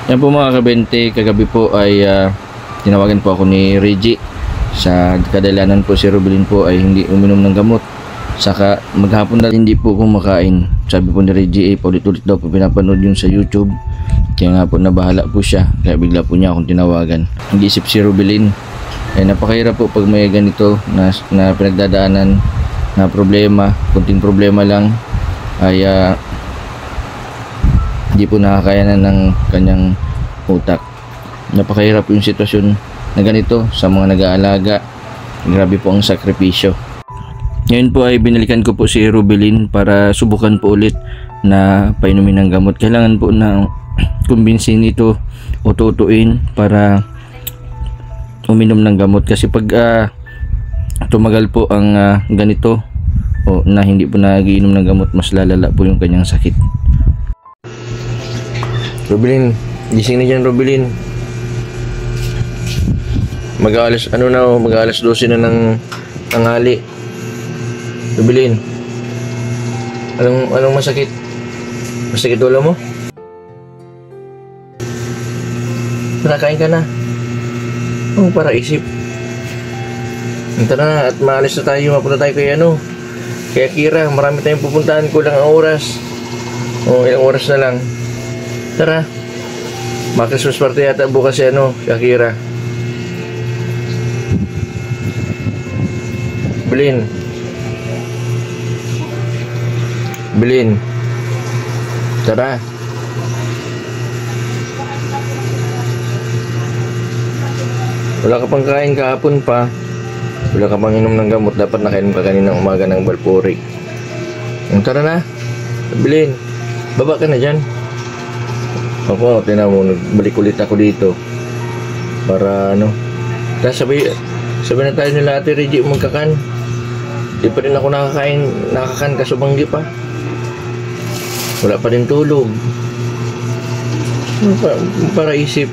Yan po mga kabente, kagabi po ay tinawagan po ako ni Reggie. Sa kadalanan po si Rubilin po ay hindi uminom ng gamot. Saka maghapon na hindi po kumakain. Sabi po ni Reggie paulit-ulit daw po pinapanood yun sa YouTube. Kaya nga po nabahala po siya. Kaya bigla po niya akong tinawagan. Nag-isip si Rubilin. Ay napakahirap po pag may ganito na pinagdadaanan na problema. Kunting problema lang ay hindi po nakakayanan ng kanyang utak. Napakahirap yung sitwasyon na ganito sa mga nag-aalaga. Grabe po ang sakripisyo. Ngayon po ay binalikan ko po si Rubilin para subukan po ulit na painumin ng gamot. Kailangan po na kumbinsin ito o tutuin para uminom ng gamot. Kasi pag tumagal po ang ganito o na hindi po nagiinom ng gamot, mas lalala po yung kanyang sakit. Rubilin, gising na dyan Rubilin. Mag-aalas 12 na ng tanghali. Rubilin, anong masakit? Masakit ulo mo? Nakain ka na? Oh, para isip. Tara na at maalis na tayo. Mapunta tayo kay Akira. Marami tayong pupuntahan. Kulang ang oras. Oh, ilang oras na lang. Tara. Christmas party yata bukas si Akira. Bilin. Tara. Wala ka pang kain kahapon pa. Wala ka pang inom ng gamot. Dapat nakainom ka kaninang umaga ng Valporic. Tara na. Bilin. Baba ka na dyan. Ako, tinan mo, nagbalik ulit ako dito para sabay na tayo nila Ate Reggie magkakan. Di pa rin ako nakakan kasubanggi pa. Wala pa rin tulog. Para isip,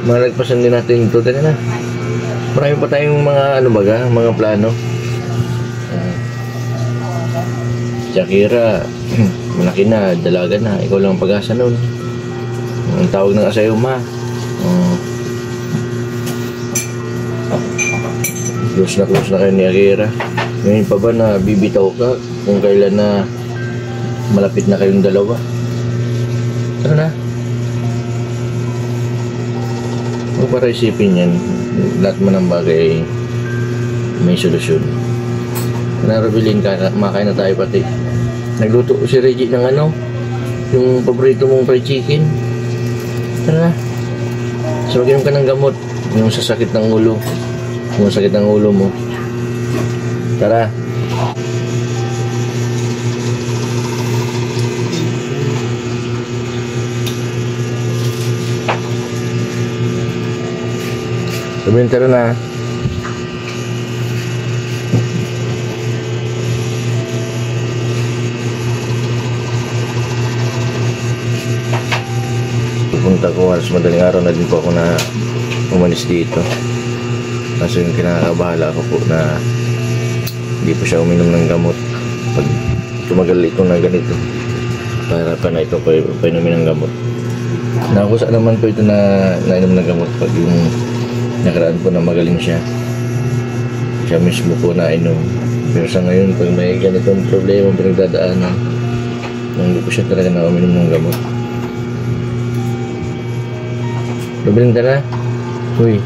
malagpasan din natin ito. Tara na. Marami pa tayong mga plano. Shakira, malaki na, dalaga na. Ikaw lang ang pag-asa nun. Ang tawag ng asayo ma. Close na kayo ni Akira. Ngayon pa ba na bibitaw ka kung kailan na malapit na kayong dalawa? Tara na. Huwag para isipin yan. Lahat mo ng bagay may solusyon. Rubilin ka, makain na tayo pati. Nagluto si Reggie ng yung paborito mong fried chicken. Tara na. So mag-inom ka ng gamot. Yung sasakit ng ulo. Yung sakit ng ulo mo. Tara. Sabihin, tara na. Pupunta ko halos madaling araw na din po ako na umalis dito. Kasi yung kinakabahala ako po na hindi po siya uminom ng gamot. Pag tumagal ito na ganito, para pa na ito painumin ng gamot. Nakusa naman po ito na nainom ng gamot pag yung nakaraan po na magaling siya. Siya mismo po na inom. Pero sa ngayon, pag may ganitong problema pinagdadaanan, hindi po siya talaga na uminom ng gamot. Rubilin ka na. Uy.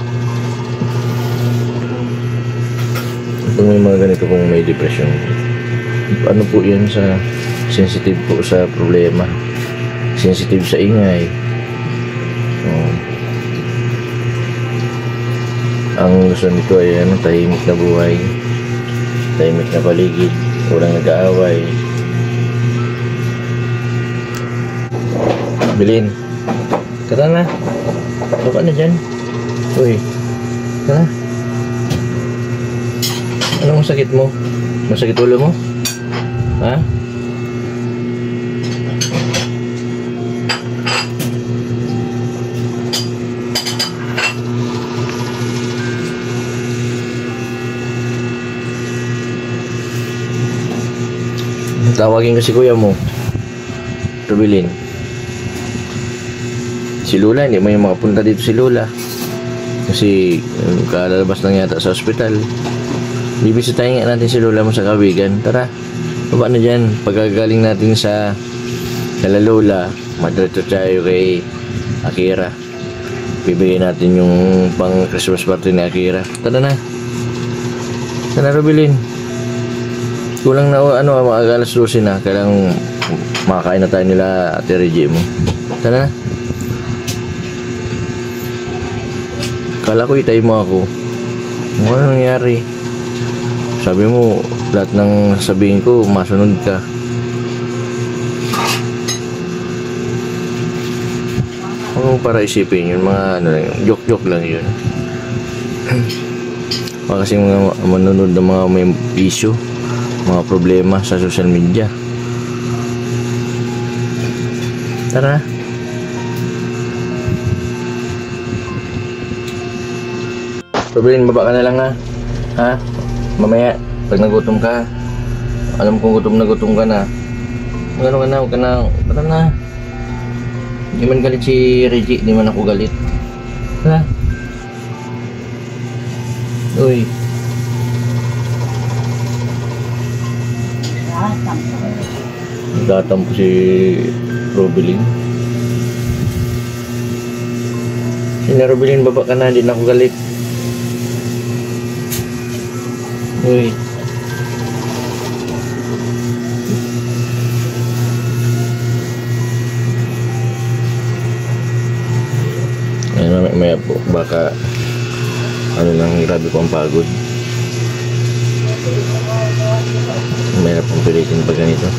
Kung may mga ganito, kung may depression, ano po yan sa sensitive po sa problema, sensitive sa ingay. Ang gusto nito ay tahimik na buhay, tahimik na paligid, walang nag-aaway. Bilin, tara na. Baka na dyan. Uy, tara. Anong sakit mo? Masakit ulo mo? Ha? Tawagin ko si kuya mo. Rubilin. Si Si Lola, hindi mo yung makapunta dito si Lola. Kasi kalalabas lang yata sa ospital. Bibisitahin nga natin si Lola mo sa Kawigan. Tara, baba na dyan. Pagkagaling natin sa kala Lola, madiretso tayo kay Akira. Bibigyan natin yung pang Christmas party ni Akira. Tara na. Tara, Rubilin. Kulang na mga alas 12 na. Kailangang makakain na tayo nila Ate Reggie mo. Tara na. Kala ko itay mo ako. Ano nangyari? Sabi mo, lahat ng sabihin ko, masunod ka. Ano para isipin yun? Mga ano lang yun. Joke-joke lang yun. Kasi mga manunod ng mga may issue, mga problema sa social media. Tara. Rubilin, baba ka na lang ha. Ha? Mamaya, pag nagutom ka, alam kong gutom ka na. Huwag ka na. Tara na. Hindi man galit si Reggie, hindi man ako galit. Ha? Uy. Datam po si Rubilin. Sina Rubilin, baba ka na, hindi na ako galit. Uy. Ayun, maya po, baka ano lang, grabe po ang pagod. Mayroon pong pilitin pag ganito.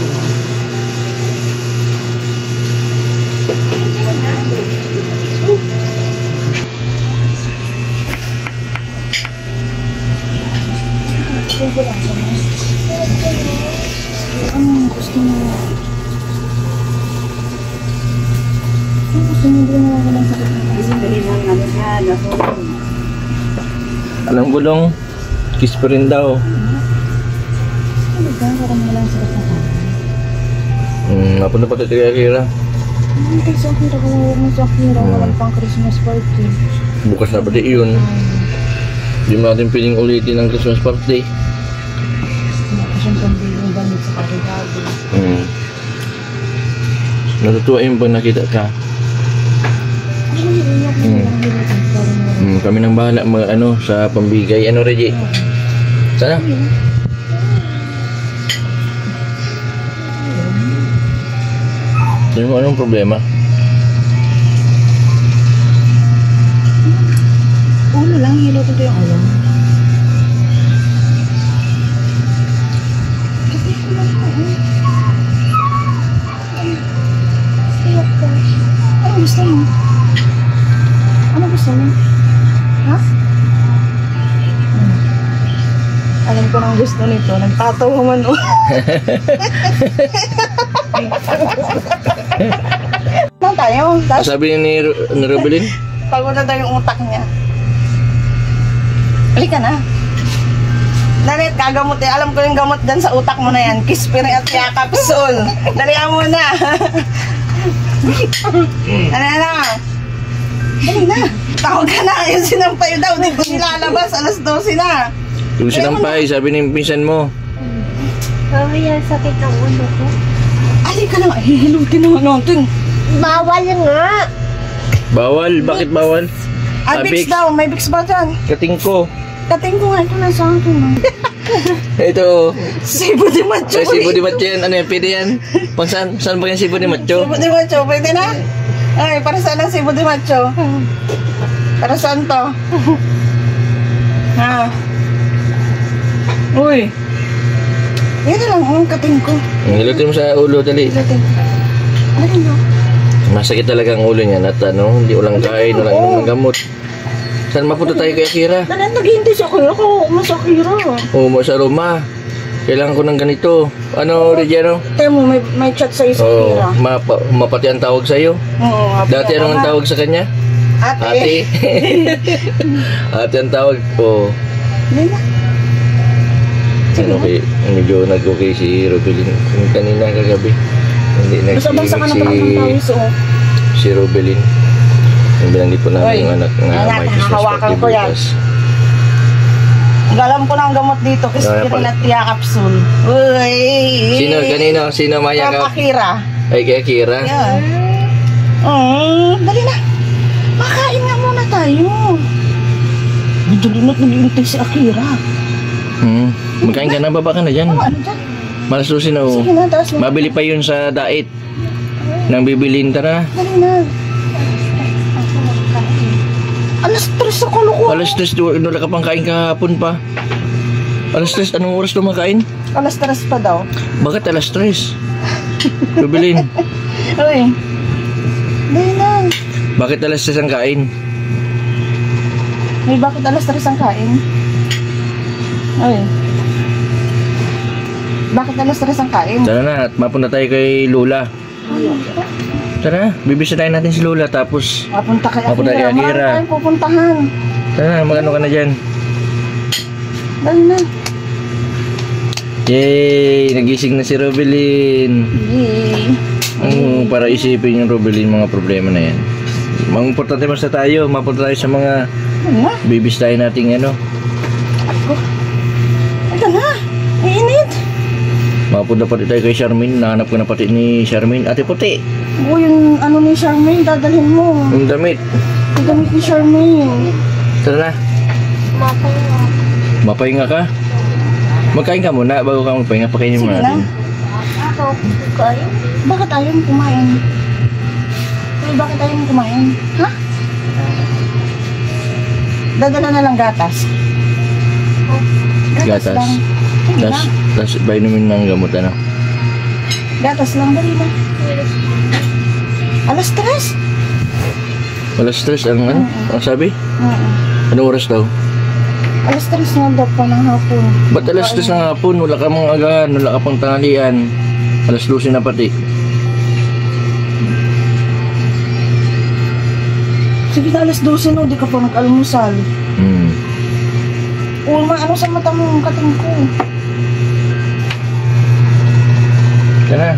Ang gusto mo? Ang gusto mo din ako ng sakit ng isang dahil ng ano yan, ako. Anong gulong? Kiss pa rin daw. Ano ba? Parang walang sakit ng kanan. Napunta pa ito kay Akira. Kay Sakira, kung huwag mo Sakira, walang pang Christmas party. Bukas na pati yun. Hindi mo natin piling ulitin ang Christmas party. Siyang pambili yung damit sa karigado. Natutuwa yung pag nakita ka. Kami nang bahala sa pambigay. Ano, Reggie? Sana? Sabi mo, anong problema? Ulo lang, hilo ko ito yung ulo. Ano gusto mo? Ano gusto mo? Ha? Alam ko nang gusto nito. Nagtatawa man o. Ano tayo? Sabi ni Rubilin? Pagod na daw yung utak niya. Halika na. Dalit, gagamot eh. Alam ko yung gamot dyan sa utak mo na yan. Kispiri at yakapsul. Dalihan mo na. Ano na? Dali na. Tawag ka na. Yung sinampay daw. Hindi ko nilalabas. Alas 12 na. Yung sinampay, sabi ng pinsan mo. Mami, yan sakit ng ulo ko. Halika na. Hihilutin naman natin. Bawal nga. Bawal? Bakit bawal? Bix daw. May Bix ba dyan? Kating ko. Kating ko nga. Ito na sa akin. Ito. Sibo de Macho. Sibo de Macho yan. Ano yan? Pwede yan? Pang saan ba yan Sibo de Macho? Sibo de Macho. Pwede na? Ay, para saan ang Sibo de Macho? Para saan to? Ha? Uy. Yan na lang ang kating ko. Hilutin mo sa ulo, dali. Kating. Ano mo? Masakit talaga ang ulo niyan at hindi ulang kain, walang inom ng gamot. Saan mapunta tayo kay Akira? Naghihintay siya kuya ko. Masakira. Oo, sa Roma. Kailangan ko ng ganito. Ano, Reggiano? Tayo mo, may chat sa Isakira. Mapati ang tawag sa'yo. Oo. Dati anong ang tawag sa kanya? Ate. Ate ang tawag ko. Hindi na. Okay, medyo nag-okay si Rubilin. Kanina kagabi. Hindi Basta-basta ka na pala ng tawis, oh. si Rubilin. Yung binanggit po namin Oy, yung anak na anak, may Christmas hahawakan party ko yan. bukas. Alam ko na ang gamot dito, Kispirin at Tia Capsule. Uy! Sino Maya From ka? Akira. Ay, kay Akira. Yan. Dali na. Makain nga muna tayo. Dali na't nag-iintay si Akira. Magkain ka na, baba ka na dyan. Ano dyan? Malas 12 na oh. Sige na, taas mo. Mabili pa yun sa dait. Nang bibilin, tara. Dali na. Alas 3 ako loko. Alas 3, wala ka pang kain kahapon pa. Alas 3, anong oras lumakain? Alas 3 pa daw. Bakit alas 3? Bibilin. Uy. Dali na. Bakit alas 3 ang kain? May bakit alas 3 ang kain? Uy. Bakit alas 3 ang kain? Tara na, at mapunta tayo kay Lola. Tara, bibisitahin natin si Lola tapos Mapunta kay Mapunta kay Akira. Marami Akira. tayong pupuntahan. tara, magano ka na dyan. Dali na. Yay! Nagising na si Robelin. Yay. Para isipin yung Robelin mga problema na yan. Mga importante basta tayo, mapunta tayo sa mga Ano na? bibisitahin nating ano. Ako. Ito na. Iinit. Mapunta pati tayo kay Charmaine. Nahanap ko na pati ni Charmaine. Ate Puti, O yung ano ni Charmaine, dadalhin mo. yung damit. Yung damit ni Charmaine. Tara na, Mapahinga. mapahinga ka. Magkain ka muna bago ka magpahinga. Pakainin mo Sige natin. Ako, kayo. Bakit ayaw mo kumain? Uy, bakit ayaw mo kumain? Ha? Dadala na lang gatas. Gatas. lang. Sige na. Tapos bainumin ng gamot ano. Gatas lang, dali na. Alas 3? Alas 3 ang ano? Ang sabi? Anong oras daw? Alas 3 na daw pa ng hapon. Ba't alas 3 ng hapon? Wala ka mga agahan, wala ka pang tanghalian. Alas 12 na pati. Sige na, alas 12 no, di ka pa nag-almusal. Ano sa mata mo ang kating ko? Tara.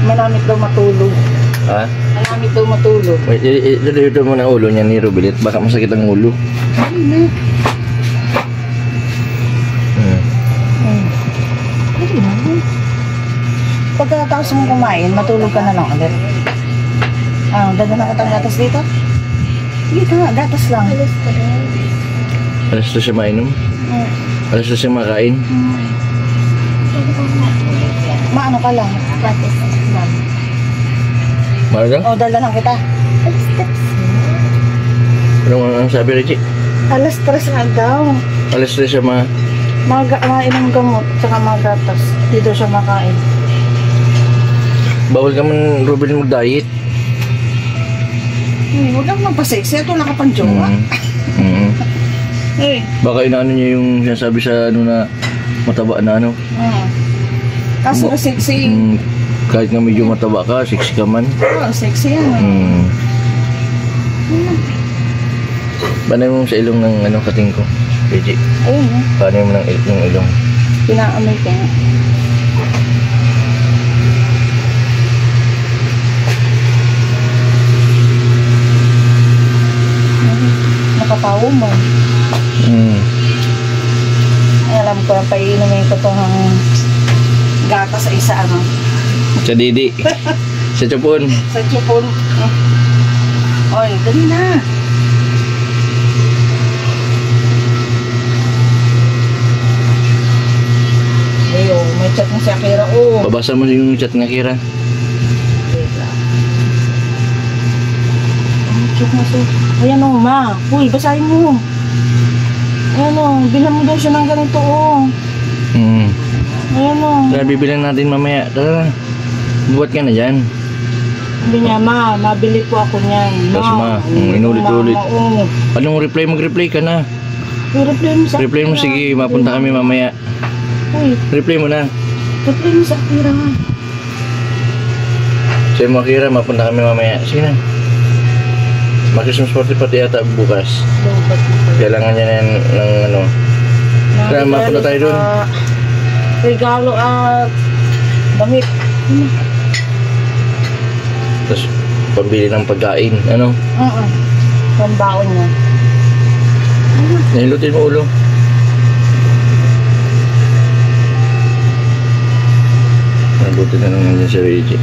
Malamit daw matulog. Ha? Malamit daw matulog. Wait, ito mo na ulo niya ni Rubelit. Baka masakit ang ulo. Dali na. Dali na. Pagkatapos mo kumain, matulog ka na lang ulit. Dadala ka tang gatas dito? Sige ka, gatas lang. Alas 2 siya mainom. Alas 2 siya makain. Maano ka lang? Gatas lang. Mahal lang? O, dala lang kita. Anong sabi, Reggie? Alas 3 na daw. Alas 3 siya Mainom gamot, tsaka mga gatas. Dito siya makain. Bawal ka man, Ruben, mag-diet. Huwag kang magpa-sexy. Ito nakapang-jowa. Baka inaano niya yung sinasabi sa ano na mataba na ano. Kaso sexy. Kahit nga medyo mataba ka, sexy ka man. Sexy yan. Banay mo sa ilong ng ano kating ko, Reggie. Ayun Banay mo ng ilong. Pinaamoy ko nga. Nakatawo mo. Ay, alam ko yung paiinumin ko itong gata sa isa ano. Sa didi. Sa chupon. Sa chupon. Oy, dali na. Ayo, may chat na si Akira. Oh. Babasa mo yung chat ng Akira. Chat na si... Ayan o, ma. Uy, basahin mo. Ayan o, bilang mo daw siya ng ganito o. Ayan o. Tara, bibilan natin mamaya. Tara. Buhat ka na dyan. Sabi niya, ma, mabili po ako niyan. Tapos ma, inulit-ulit. Oo. Anong reply? Mag-reply ka na. I-reply mo sa Reply mo, sige, mapunta kami mamaya. Uy, Reply mo na. reply mo sa Akira. Sa'yo mo, Akira, mapunta kami mamaya. Sige na. Mag-Christmas party pati yata bukas. Kailangan niya ng ano. Tara, mapunta tayo dun. Regalo at damit. Tapos, pambili ng pagkain. Ano? Pambaon niya. Nahilutin mo ulo. Nabuti na lang nandiyan si Reggie.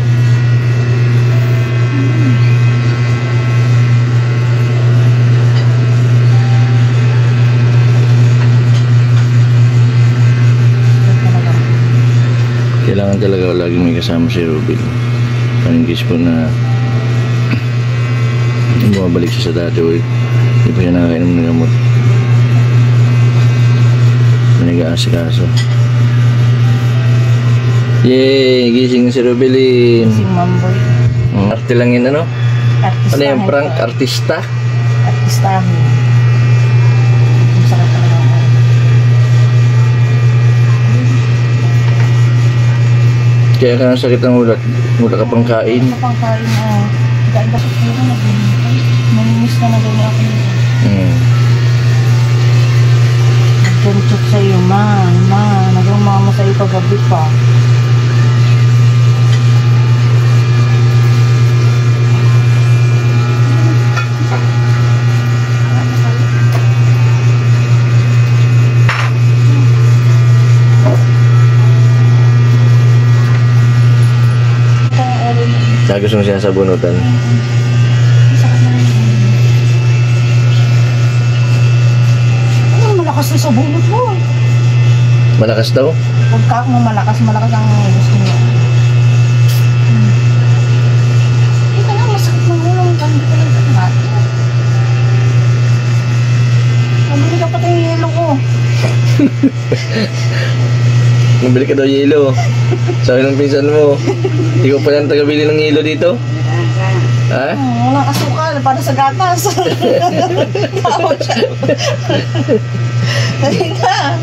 Kailangan talaga laging may kasama si Ruben. Paningkis po na bumabalik siya sa dati. Hindi pa siya nakakainom ng gamot. Nag-aasikaso. Yay! Gising si Rubelin. Si Mamboy. Arte lang yun, ano? Artista. Ano yung prank? Artista? Artistahin. Ang sakit talaga ako. Kaya ka nasakit ang ulat. Mula ka pang kain. Ano pang kain na? Dahil dapat ko na naghihintay. Naminis na gano'n ako nito. Nag-check sa'yo, ma. Nag-mama sa'yo kagabi pa. Kaya gusto mo siya sa bunutan. Ano, malakas na sa bunot mo. Malakas daw? Pagka mo malakas ang gusto niya. Ito na, masakit ng ulo. Hindi ko lang natin. Nabili ka pati yung yelo ko. Mabili ka daw yelo. Sabi ng pinsan mo, hindi ko pa lang tagabili ng yelo dito. Ha? Walang asukal, para sa gatas. Tawa siya. Dali na.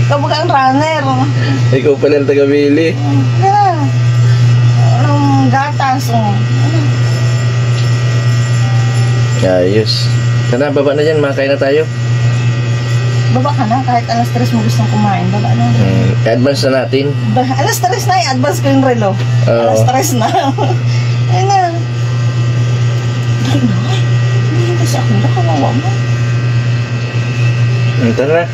Kapag ang runner. Ikaw pa lang tagabili. Walang gatas. Ayos. Tara, baba na dyan. Makain na tayo. Baba ka na, kahit alas 3 mo gustong kumain. Baba na. Advance na natin. Alas 3 na, i-advance ko yung relo. Alas 3 na. Ayun na. Dali na. Hindi kasi ako na kawawa mo. Tara na.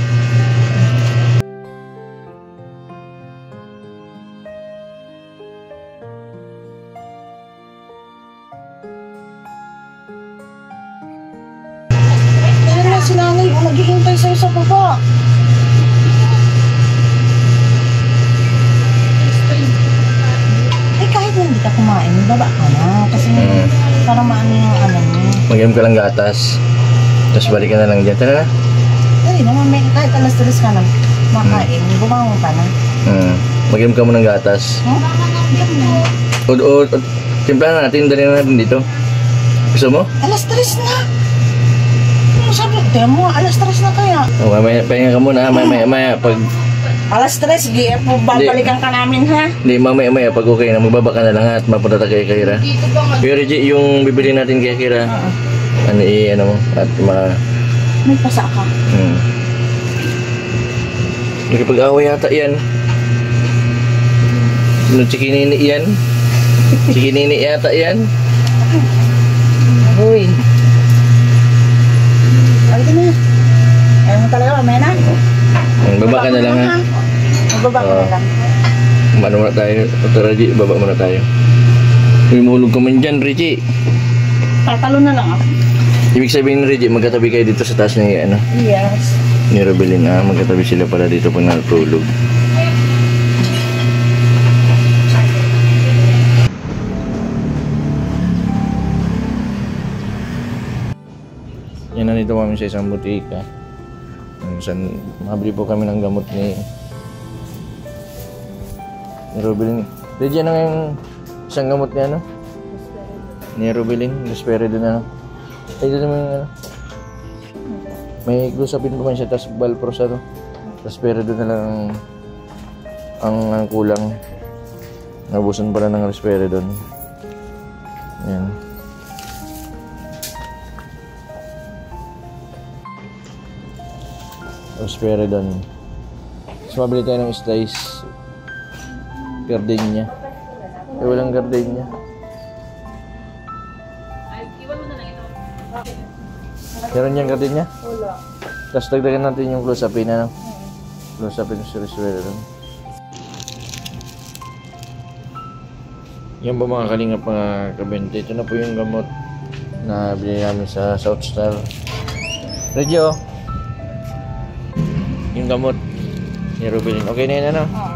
Ayun na si nanay, naghihintay sa'yo sa baba. Kahit hindi ka kumain, baba ka na. Kasi para maano yung ano mo. Mag-inom ka lang gatas. Tapos balik ka na lang dyan. Tara na. Dali naman, kahit alas 3 ka na makain, bumangon ka na. Mag-inom ka mo ng gatas. Timplahan natin. Dali na natin dito. Gusto mo? Alas 3 na. Ano sabi? Demo, alas 3 na kaya. Mamaya, pahinga ka muna. Maya, pag... Alas 3, sige, babalikan ka namin ha. Hindi, mamaya, pag okay na, magbaba ka na lang at mapunta tayo kay Kira. Pero Reggie, yung bibili natin kay Kira, ano mo, at May pasa ka. Nakipag-away yata yan. Chikinini yan. Chikinini yata yan. Uy. Ay, ito na. Ayaw mo talaga, mamaya na. Baba ka na lang ha. Magbaba ka na lang. Ano muna tayo? Ito Reggie, baba muna tayo. Humulog ka man dyan, Reggie. Tatalo na lang ako. Ibig sabihin, Reggie, magkatabi kayo dito sa taas ni, Yes. ni Robelin. Magkatabi sila pala dito pag natulog. Yan, nandito kami sa isang butika. Minsan, mabili po kami ng gamot ni Robelin. Reggie, ano yung isang gamot niya, ni Robelin? Risperidone na, Ay, doon naman yung may glusapin pa man siya, tapos Valpros, Risperidone na lang ang kulang. Nabusan pala ng Risperidone. Yan. Risperidone. Tapos mabili tayo ng slice gardenia. Walang gardenia. Meron niyang gardenia? Wala. Tapos dagdagan natin yung close-upin na. Close-upin yung siri-siri doon. Yan ba mga kalingap mga kabente? Ito na po yung gamot na binili namin sa South Star. Reggie, yung gamot ni Rubilin. Okay na yun, ano? Oo.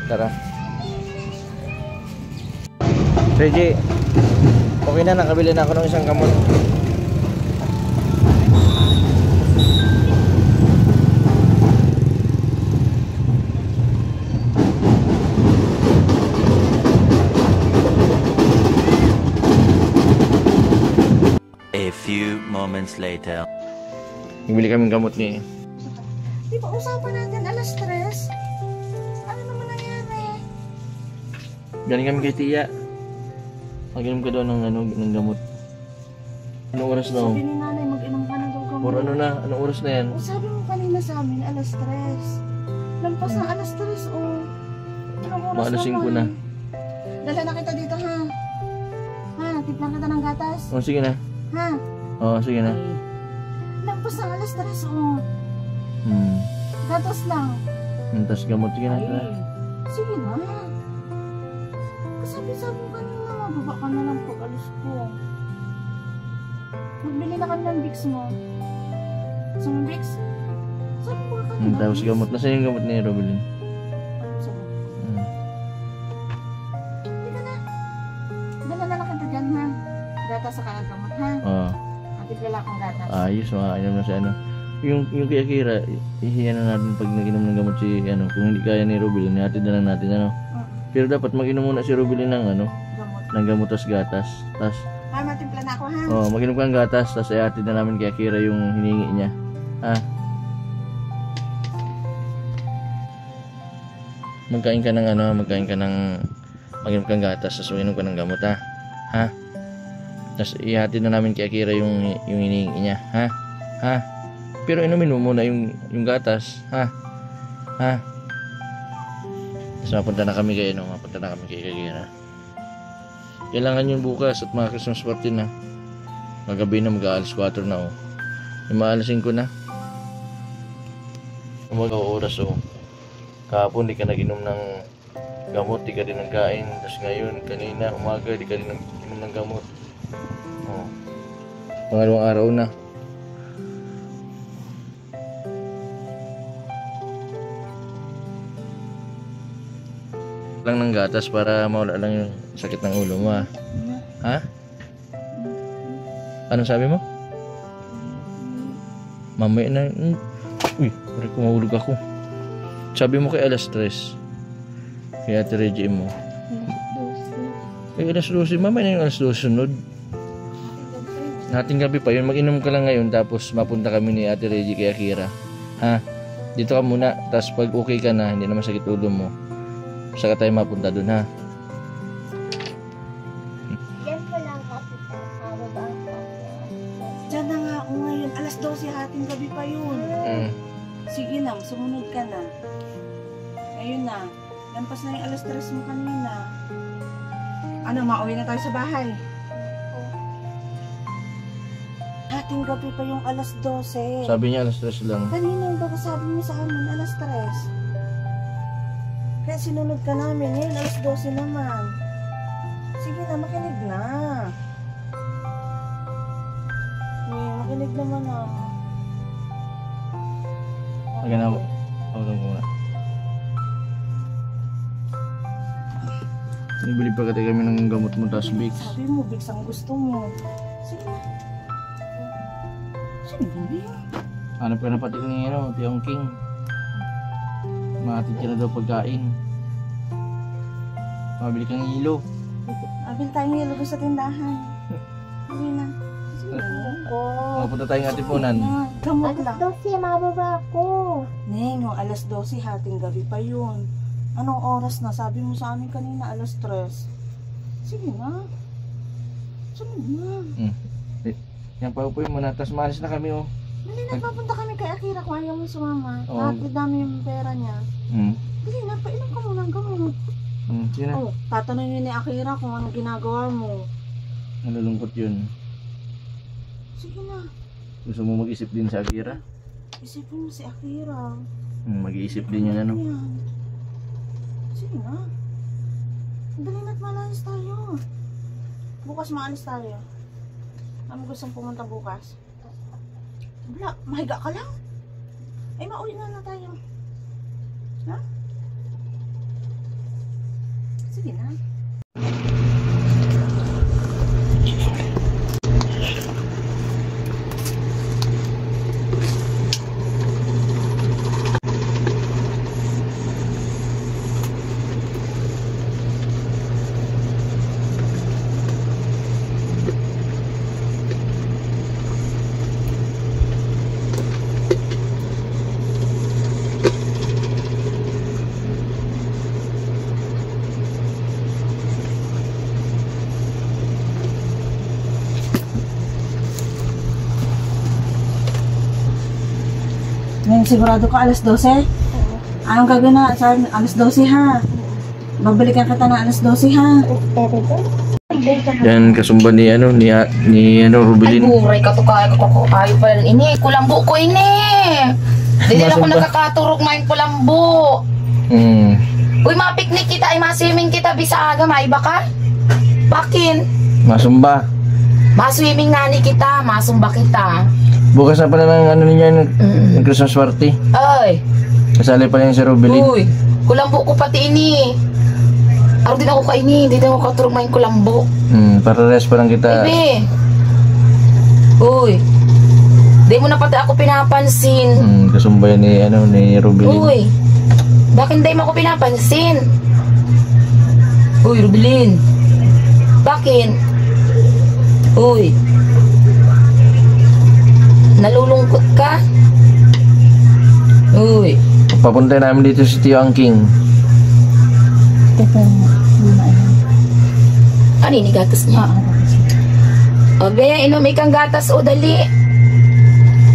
Tara. Reggie, okay na, nakabili na ako ng isang gamot. A few moments later. Bibili kami ng gamot ni. Di ba usapan natin alas 3? Ano naman nangyari? Galing kami kay Tia. Mag-inom ka daw ng gamot. Anong oras na? Sabi ni nanay mag-inom ka na daw gamot. Or ano na? Anong oras na yan? O sabi mo kanina sa amin alas 3. Lampas na alas 3 oh. Anong oras Mga alas 5 na. Dala na kita dito ha. Ha, tiplan kita ng gatas. Oh, sige na. Ha? Oh, sige na. Lampas na alas 3 oh. Gatas lang. Tapos gamot. Sige na. Tara. Sige na. Kasabi-sabi mo kanina, mababa ka na lang pag alis ko. Magbili na kami ng Vicks mo. Gusto mo Vicks? Sabi ko ka kanina. Tapos gamot. Nasaan yung gamot ni Robelin? Ano gusto mo? Hindi ka na. Dala na lang kita dyan ha. Gatas sa kanang gamot ha. Oo. Atid wala akong gatas. Ayos. Makainom na si ano. Yung kay Akira, ihiyan na natin pag nag-inom ng gamot si ano. Kung hindi kaya ni Robelin, hatid na lang natin ano. Pero dapat mag-inom muna si Robelin ng ano. Gamot. Ng gamot tas gatas. Tas Ha, matimpla na ako ha. mag-inom ka ng gatas, tapos ihatid na namin kay Akira yung hiningi niya. Ha? Magkain ka ng ano, mag-inom ka ng gatas, tapos mag-inom ka ng gamot, ha? Ha? Tapos ihatid na namin kay Akira yung hiningi niya, ha? Ha? Pero inumin mo muna yung gatas, ha? Ha? Tapos mapunta na kami kay Akira. Kailangan yun bukas at mga Christmas party na. Magabi na, mag-aalas 4 na oh. Yung maalas 5 na. Umaga oras oh. Kahapon di ka nag-inom ng gamot, di ka din nagkain. Tapos ngayon, kanina, umaga, di ka din nag-inom ng gamot. Oh. Pangalawang araw na. Lang ng gatas para mawala lang yung sakit ng ulo mo ha. Ha? Anong sabi mo? Mamaya na. Uy, pare ko mahulog ako. Sabi mo kay alas 3. Kaya Ate Reggie mo. Kay alas 12. Mamaya na yung alas 12 sunod. Nating gabi pa yun. Mag-inom ka lang ngayon tapos mapunta kami ni Ate Reggie kay Akira. Ha? Dito ka muna. Tapos pag okay ka na, hindi naman sakit ulo mo, saka tayo mapunta dun ha. Yan po lang kasi bababa ang Diyan na nga ako ngayon. Alas 12 hating gabi pa yun. Sige na, sumunod ka na. Ngayon na. Lampas na yung alas 3 mo kanina. Ano, mauwi na tayo sa bahay? Hating gabi pa yung alas 12. Sabi niya alas 3 lang. Kanina yung baka sabi mo sa amin, alas 3. Kaya sinunod ka namin. Ngayon, alas 12 naman. Sige na, makinig na. Makinig naman na. Aga na. Huwag muna. Nibili pa kati kami ng gamot mo tas Vicks. Sabi mo, Vicks ang gusto mo. Sige na. Sige na. Hanap ka na pati ni Tiong King. Makatid ka na daw pagkain. Mabili kang hilo. Abil tayong nilagay sa tindahan. Sige na. Sige na. Mapunta tayong atipunan. Gamot lang. Alas 12, mababa ako. Neng, yung alas 12, hating gabi pa yun. Anong oras na? Sabi mo sa amin kanina, alas 3. Sige na. Sunod na. Yan pa po yung muna. Tapos maalis na kami oh. Hindi na, papunta kami kay Akira kung ayaw mo sumama. Oo. Hatid namin yung pera niya. Hindi na, painom ka muna ng gamot. Sige na. Oh, tatanungin ni Akira kung anong ginagawa mo. Nalulungkot yun. Sige na. Gusto mo mag-isip din sa Akira? Isipin mo si Akira. Mag-iisip din yan ano. Yan. Sige na. Dali na't malayas tayo. Bukas maalis tayo. Ano gusto mong pumunta bukas? Wala, mahiga ka lang. Ay, mauwi na tayo. Ha? Sige na. Ngayon sigurado ka alas 12? Anong gagawin na? Sa alas 12 ha? Babalikan kita na alas 12 ha? Yan kasumba ni Rubilin. Ay, buray ka to kayo pala ini. Kulambo ko ini. Hindi na ako Masumba. nakakaturog ngayon kulambo. Uy, mapiknik kita ay maswimming kita bisa aga, maiba ka? Bakin? Masumba. Maswimming nani kita, masumba kita. Bukas na pala ng ano ninyo yung Christmas party. Ay, Kasali pa yan si Rubilin. uy, kulambo ko pati ini. Araw din ako kaini, hindi din ako katurog ngayon kulambo. Para rest pa lang kita. Bebe. Uy, di mo na pati ako pinapansin. Kasumba yan ni Rubilin. Uy, bakit hindi mo ako pinapansin? Uy, Rubilin. Bakit? Uy. Nalulungkot ka? Uy. Papunta namin dito si Tio Angking. Ano ini gatas niya? O, Bea, inom ikang gatas o dali.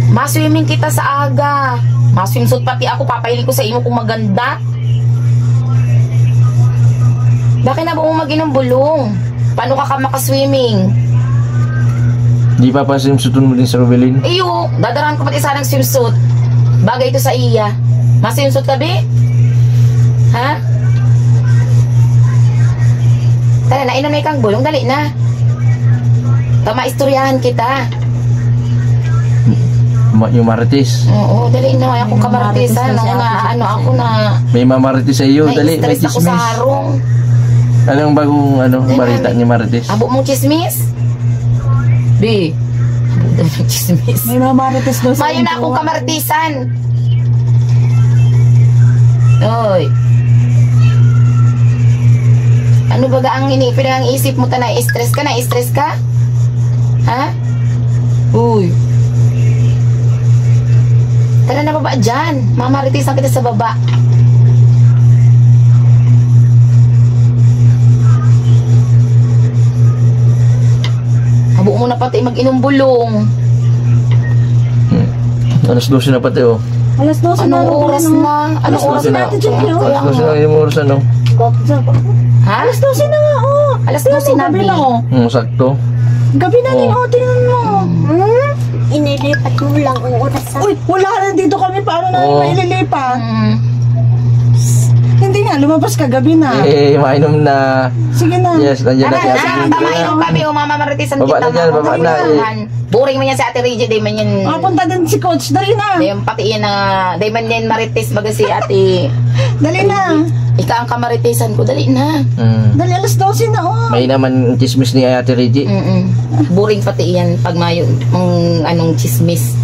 Maswimming kita sa aga. Maswimsuit pati ako, papahiling ko sa imo kung maganda. Bakit na ba mo mag-inom bulong? Paano ka makaswimming? Di pa pa swimsuitan mo din si Rubilin? Iyo, dadarahan ko pati sana ng swimsuit. Bagay ito sa iya. Maswimsuit ka, Be? Ha? Tara na, inom na ikang bulong, dali na. Maistoryahan kita. Yung Marites. Oo, dali na. Akong kamartisan. Ako na... May mamarites sa iyo. Dali, may Na-stress ako sa chismis. harong. Anong bagong balita ni Marites? Abo mong chismis? Be, abo mong chismis. May mamarites daw sa Mayo na akong kamartisan. Oy. Ano baga ang pinang isip mo ta na stress ka? Na-stress ka? Ha? Uy. Tara na baba dyan. Mamaritisan kita sa baba. Habo mo na pati mag-inom bulong. Alas 12 na pati oh. Alas 12 na. Anong oras na? Anong oras na? natin dyan yun? Kaya Alas 12 na yung oras ano? ha? Alas 12 na nga oh. Alas 12 na, Gabi Bi. na oh. Sakto. Gabi na din oh. Tingnan mo. Inilipat mo lang ang oras sa... Uy, wala na dito kami. Paano namin Oo. maililipat? Mm. Hindi nga, lumabas ka gabi na. Mainom na. Sige na. Yes, nandiyan na Tara si Ate na, Gigi. kamainom kami o mamamaritisan Baba kita. na dyan, baba na, Boring man yan si Ate Reggie, di man yan. Punta din si Coach. Dali na. Di man pati yan na, di man yan maritis baga si Ate. Dali na. Ika ang kamaritisan ko, dali na. Dali alas 12 na oh. May naman chismis ni Ate Reggie. Boring pati yan pag mayo, anong chismis.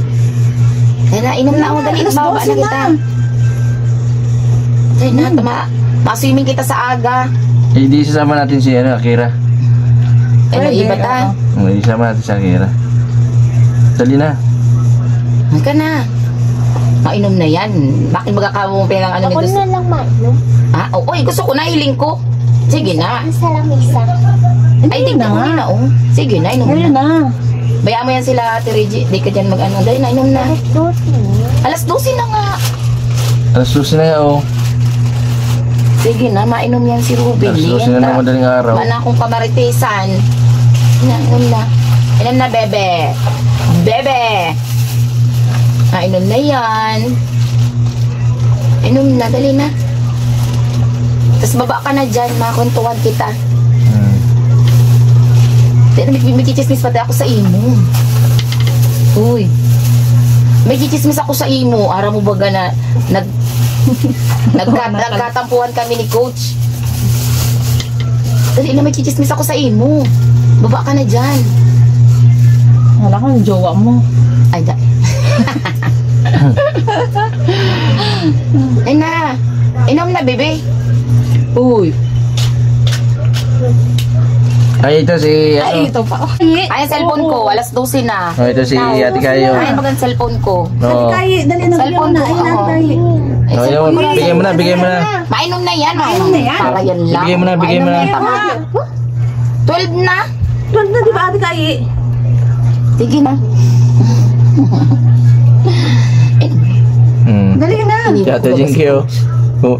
Kaya na, inom na ako, dali, Alas bababa 12 na kita. Kaya na, maswimming kita sa aga. Hindi sasama natin si Akira. Ano, Pwede, iba ta? Hindi sasama natin si Akira. Dali na. Ka na. Mainom na yan. Bakit baga ka mo pinang ano Ako nito? na lang mainom. Ah, oy, gusto ko na, hiling ko. Sige na. Ang sa lamisa. Ay, tignan mo na, oh. Sige na, inom Ngayon na. na. Bayaan mo yan sila, Ate Reggie. Di ka dyan mag-ano. Dahil na, inom na. Alas 12 na nga. Alas 12 na oh. Sige na, mainom yan si Ruben. Alas 12 na ng madaling araw. Mana akong kamaritisan. Inom na. Inom na, bebe. Bebe. Inom na yan. Inom na, dali na. Tapos baba ka na dyan, makakuntuhan kita. May chichismis pati ako sa imo. Uy. May chichismis ako sa imo. Ara mo baga na nagkatampuhan kami ni Coach. Dali na, may chichismis ako sa imo. Baba ka na dyan. Wala kang jowa mo. Ay, da. Ay na. Inom na, bebe. Uy. Ay, ito si... Ay, ito pa. Ay, ang cellphone ko. Alas 12 na. Oh, ito si Ate Kayo. Ay, mag ang cellphone ko. Oo. Kaya, dali na Cellphone ko. Ay, Oo. Tay. Ay, Oh, cellphone ko. bigyan mo na, bigyan mo na. Mainom na yan. Mainom na yan. Para yan lang. Bigyan mo na, bigyan mo na. Mainom na yan, tama. 12 na. Tuwag na, di ba, Ate Kaya? Sige na. Dali na. Si Ate Jinky, oh. Oh,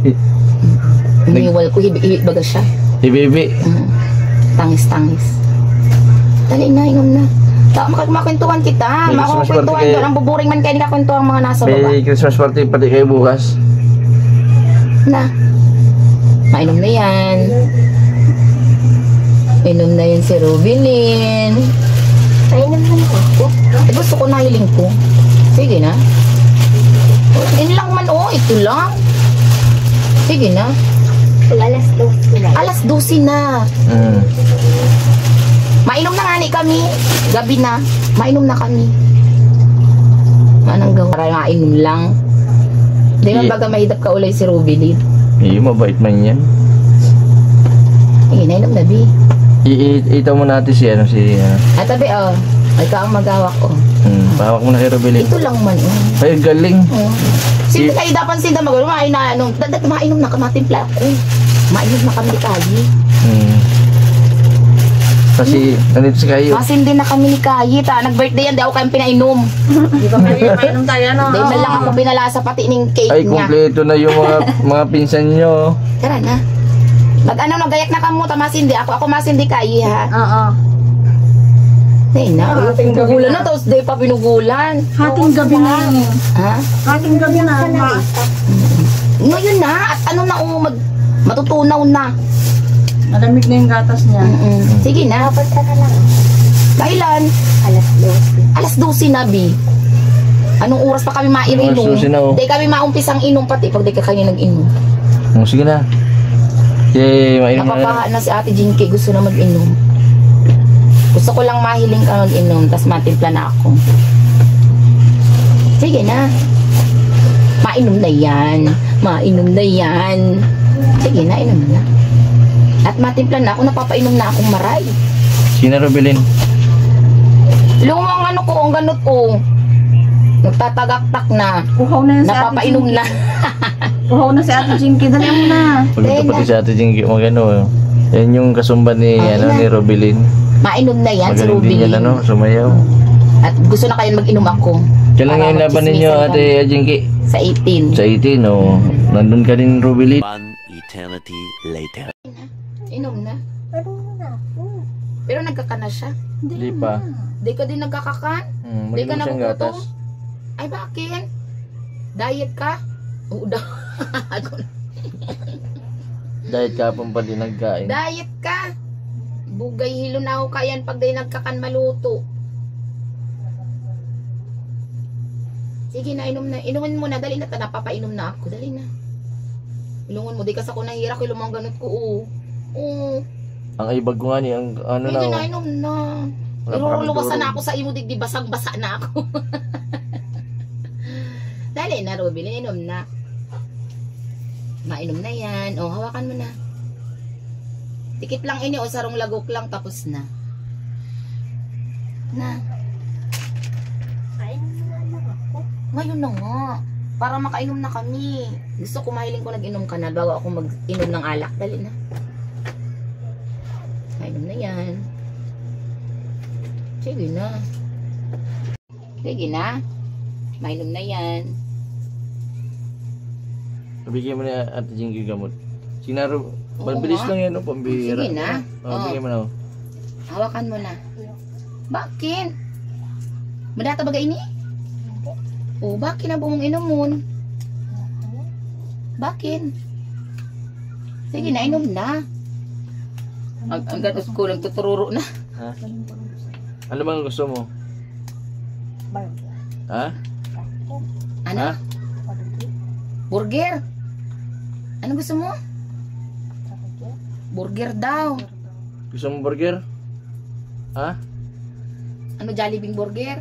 Iniwal ko. Hibi baga siya. si Bibi. Tangis-tangis. Dali na, inom na. Makakwentuhan kita. May Christmas Makakwentuhan party kayo. doon. Ang buburing man kayo nikakwentuhan ang mga nasa baba. May Christmas party pati kayo bukas. Na. Mainom na yan. Inom na yan si Rubilin. Ay naman ako. Gusto ko na hiling ko. Sige na. Yun lang man, oh. Ito lang. Sige na. Alas 12 na. Alas 12 na. Mainom na nga ni kami. Gabi na. Mainom na kami. Anong gawa? Para mainom lang. Hindi man baga mahidap ka ulay si Rubilin. Iyo, mabait man yan. Ay, nainom na, Bi. Itaw mo natin si ano, si... At tabi, oh. Ay ka ang magawak, oh. Pahawak mo na kay Rubilin. Ito lang man, oh. Ay, galing. Oh. Sino kayo dapat sinda magawin? Mainom na ka, matimpla ako. Mainom na kami kali. Kasi, nandito si Kayo. Masindi na kami ni Kayi, ta. Nag-birthday yan, di ako kayong pinainom. Di ba mainom tayo, no? Dahil man lang ako pinalasa pati ng cake Ay, niya. kumpleto na yung mga pinsan nyo. Tara na. Nagayak na kamo, ta masindi. Ako masindi Kayi, ha. Oo. Dahil na. Pinugulan na, tapos di pa pinugulan. Hating gabi na. Ha? Hating gabi na. Ngayon na. At ano na, matutunaw na. Malamig na yung gatas niya. Sige na. Dapat ka na lang. Kailan? Alas 12. Alas 12 na, Bi. Anong oras pa kami mainom? Alas 12 na, oh. Di kami maumpisang inom pati pag di ka kayo nag-inom. Sige na. Yay, mainom na. Napapaha na si Ate Jinky, gusto na mag-inom. Gusto ko lang mahiling ka mag-inom, tas matimpla na ako. Sige na. Mainom na yan. Mainom na yan. Sige na, inom na. At matimpla na ako, napapainom na akong maray. Sina Rubilin? Lumang ano ko, ang ganot ko. Nagtatagaktak na. Uhaw na yan si Ate Napapainom Jinky. na. Uhaw na si Ate Jinky. Dali mo na. Pagkita pati sa Ate Jinky, magano. Yan yung kasumba ni, ni Rubilin. Mainom na yan, si Magaling din Ruby. yan, sumayaw. At gusto na kayo mag-inom ako. Kailan nga yung laban ninyo, Ate Jinky? Sa 18. Sa 18, o. Nandun ka rin, Rubilin. One eternity later. Inom na. Pero na ako. Pero nagkakana siya. Hindi pa. Di ka din nagkakakan? Di ka Magiging siyang nakukuto? gatas. Ay, bakit? Diet ka? Oo daw. Dahil kapon pa din nagkain. Diet ka? Bugay hilo na ako kayan pag di nagkakan maluto. Sige na, inom na. Inumin mo na. Dali na. Napapainom na ako. Dali na. Ilungon mo. Di kasi ako nahirap. Ilumang ganot ko. Oo. Ang ibag ko nga niya, ang ano na. Sige na, inom na. Wala pa kami Iruluwasan duro. na ako sa imo. Digdi basang-basa na ako. Dali na, Ruby. Inom na. Mainom na yan. O, hawakan mo na. Tikit lang ini. O, sarong lagok lang. Tapos na. Na. Ay naman ako. Ngayon na nga. Para makainom na kami. Gusto ko mahiling ko nag-inom ka na bago ako mag-inom ng alak. Dali na. Mainom na yan. Sige na. Sige na. Mainom na yan. Bigyan mo na Ate Jinky gamot. Sinaro, Oo mabilis nga. lang yan, pambihira. Sige na. Bigyan mo na. Hawakan mo na. Bakit? Madata ba ini? O, bakit na bumong inumon? Bakit? Sige na, inom na. Ang gatos ko lang tutururo na. Ha? Ano bang gusto mo? Ha? Ano? Ha? Burger. Ano gusto mo? Burger daw. Gusto mo burger? Ha? Ano, Jollibee burger?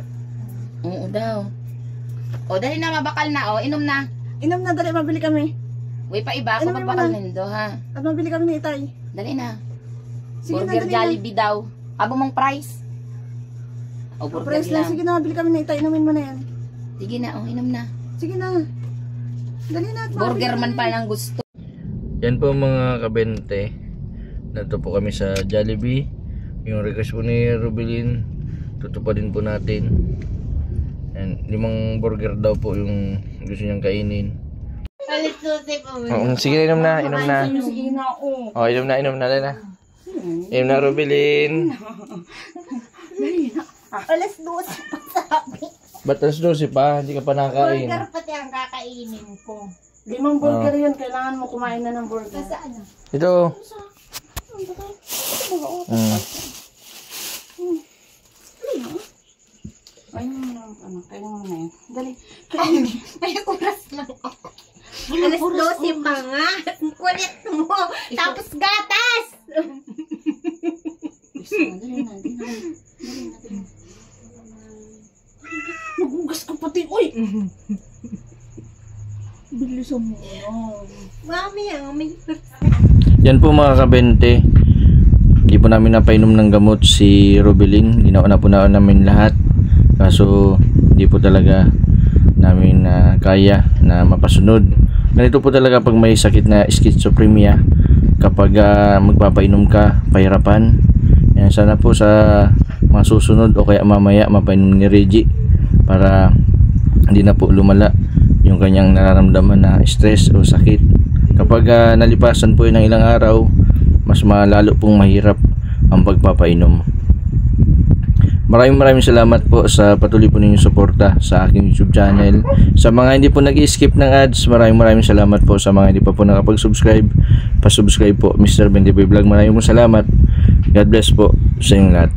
Oo daw. O, dali na, mabakal na. O, inom na. Inom na, dali, mabili kami. Uy, pa iba. Ako Inumin mo magbakal na. nindo, ha? At mabili kami ni Itay. Dali na. Sige na, Burger dali Jollibee daw. Abo mong price. O, na. burger Press lang. lang. Sige na, mabili kami ni Itay. Inumin mo na yan. Sige na, o, inom na. Sige na. Dali na. at Burger mabili man kami. pa lang gusto. Yan po mga kabente. Nandito po kami sa Jollibee. Yung request po ni Rubilin, tutupadin po natin. And 5 burger daw po yung gusto niyang kainin. Alas 12 pa mo. Sige na, inom na, inom na. Sige na, oh. Oh, inom na, inom na, na. Inom na, Rubilin. Alas 12 pa sabi. Ba't alas 12 pa? Hindi ka pa nakain. Burger pati ang kakainin ko. 5 burger yun. Kailangan mo kumain na ng burger. Saan? Ito. Ayun mo na, ano, kailan mo na yun. Dali. May oras lang ako. Alas 12 pa nga. Ang kulit mo. Tapos gatas. Dali na, dali na. Magugas ka pati, uy! Bilisan mo na. Mami, may Yan po mga kabente. Hindi po namin napainom ng gamot si Rubilin. Ginawa na po namin lahat. Kaso hindi po talaga namin kaya na mapasunod. Ganito po talaga pag may sakit na schizophrenia. Kapag magpapainom ka, pahirapan. Yan, sana po sa mga susunod o kaya mamaya mapainom ni Reggie para hindi na po lumala yung kanyang nararamdaman na stress o sakit. Kapag nalipasan po yun ng ilang araw, mas malalo pong mahirap ang pagpapainom. Maraming salamat po sa patuloy po ninyong suporta sa aking YouTube channel. Sa mga hindi po nag-skip ng ads, maraming salamat po. Sa mga hindi pa po nakapag-subscribe, pa-subscribe po Mr. Bendiboy Vlog. Maraming salamat. God bless po sa inyong lahat.